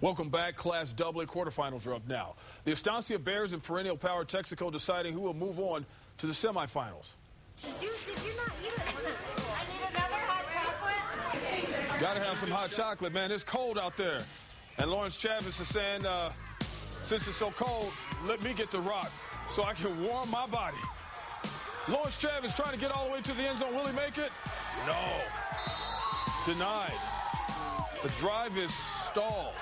Welcome back. Class AA quarterfinals are up now. The Estancia Bears and perennial power Texaco deciding who will move on to the semifinals. Did you not eat it? I need another hot chocolate. Got to have some hot chocolate, man. It's cold out there. And Lawrence Chavis is saying, since it's so cold, let me get the rock so I can warm my body. Lawrence Chavis trying to get all the way to the end zone. Will he make it? No. Denied. The drive is stalled.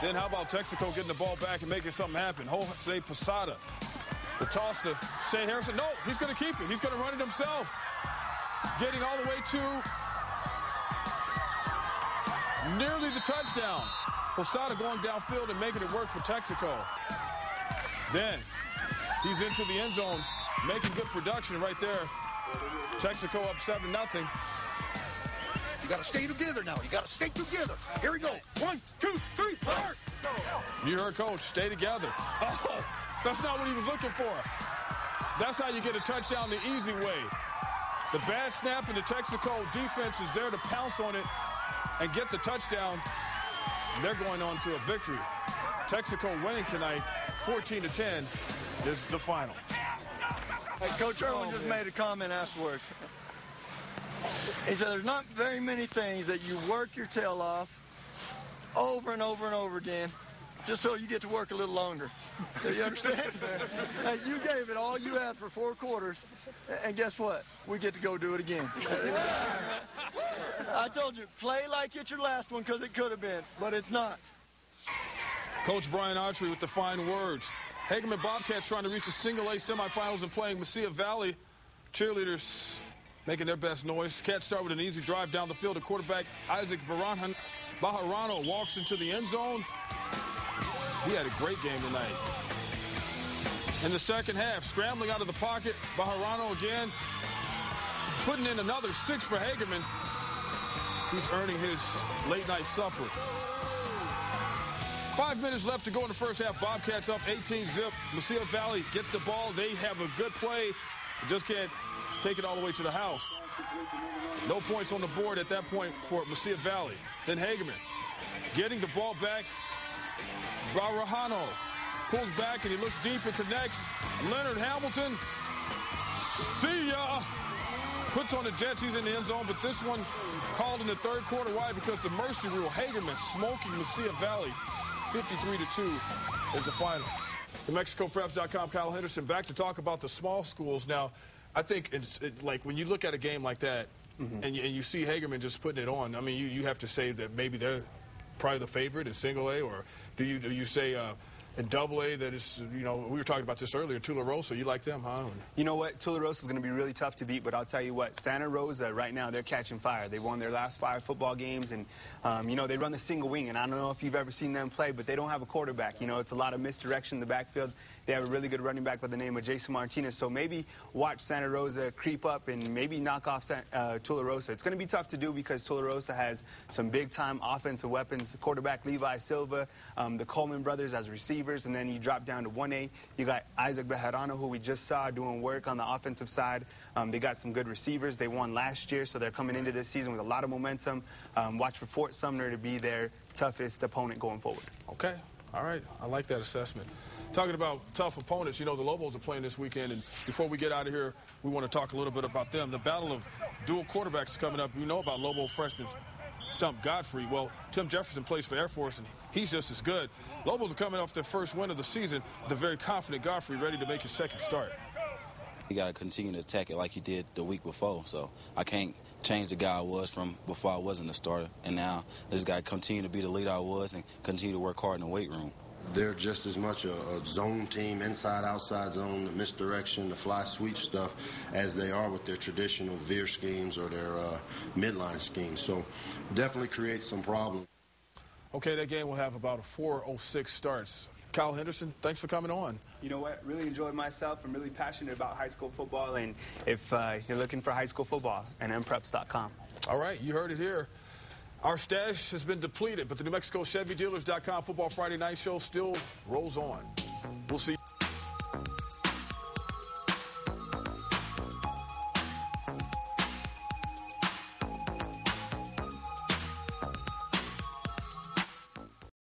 Then how about Texaco getting the ball back and making something happen? Jose Posada. The toss to Shea Harrison. No, he's going to keep it. He's going to run it himself. Getting all the way to nearly the touchdown. Posada going downfield and making it work for Texaco. Then he's into the end zone, making good production right there. Texaco up 7-0. You got to stay together now. You got to stay together. Here we go. 1, 2, 3, 4. You heard Coach, stay together. Oh, that's not what he was looking for. That's how you get a touchdown the easy way. The bad snap in the Texaco defense is there to pounce on it and get the touchdown. They're going on to a victory. Texaco winning tonight, 14-10. This is the final. Hey, Coach Irwin just made a comment afterwards. He said there's not very many things that you work your tail off over and over and over again just so you get to work a little longer. You understand? Hey, you gave it all you had for 4 quarters, and guess what? We get to go do it again. I told you, play like it's your last one because it could have been, but it's not. Coach Brian Autry with the fine words. Hagerman Bobcats trying to reach the single-A semifinals and playing Mesilla Valley. Cheerleaders making their best noise. Cats start with an easy drive down the field. The quarterback, Isaac Bajarano, walks into the end zone. He had a great game tonight. In the second half, scrambling out of the pocket, Bajarano again, putting in another 6 for Hagerman. He's earning his late-night supper. 5 minutes left to go in the first half. Bobcats up 18-zip. Mesilla Valley gets the ball. They have a good play. Just can't take it all the way to the house. No points on the board at that point for Mesilla Valley. Then Hagerman getting the ball back. Bajarano pulls back and he looks deep and connects. Leonard Hamilton, see ya! Puts on the Jets. He's in the end zone, but this one called in the third quarter. Why? Because the mercy rule. Hagerman smoking Mesilla Valley. 53-2 is the final. NewMexicoPreps.com, Kyle Henderson back to talk about the small schools. Now, I think it's like when you look at a game like that and you see Hagerman just putting it on, I mean, you have to say that maybe they're probably the favorite in single A, or do you say in double A that it's, you know, we were talking about this earlier, Tularosa, you like them, huh? You know what, Tularosa is going to be really tough to beat, but I'll tell you what, Santa Rosa right now, they're catching fire. They won their last 5 football games, and, you know, they run the single wing, and I don't know if you've ever seen them play, but they don't have a quarterback. You know, it's a lot of misdirection in the backfield. They have a really good running back by the name of Jason Martinez, so maybe watch Santa Rosa creep up and maybe knock off Tularosa. It's going to be tough to do because Tularosa has some big-time offensive weapons. Quarterback Levi Silva, the Coleman brothers as receivers, and then you drop down to 1A. You got Isaac Bajarano, who we just saw doing work on the offensive side. They got some good receivers. They won last year, so they're coming into this season with a lot of momentum. Watch for Fort Sumner to be their toughest opponent going forward. Okay. All right. I like that assessment. Talking about tough opponents, you know, the Lobos are playing this weekend, and before we get out of here, we want to talk a little bit about them. The battle of dual quarterbacks is coming up. You know about Lobo freshman Stump Godfrey. Well, Tim Jefferson plays for Air Force, and he's just as good. Lobos are coming off their first win of the season with a very confident Godfrey ready to make his second start. You got to continue to attack it like he did the week before, so I can't change the guy I was from before I wasn't a starter, and now I just got to continue to be the leader I was and continue to work hard in the weight room. They're just as much a zone team, inside, outside zone, the misdirection, the fly sweep stuff, as they are with their traditional veer schemes or their midline schemes. So definitely creates some problems. Okay, that game will have about a 4:06 starts. Kyle Henderson, thanks for coming on. You know what? Really enjoyed myself. I'm really passionate about high school football, and if you're looking for high school football, NMFFN. All right, you heard it here. Our stash has been depleted, but the New Mexico Chevy Dealers.com Football Friday Night Show still rolls on. We'll see.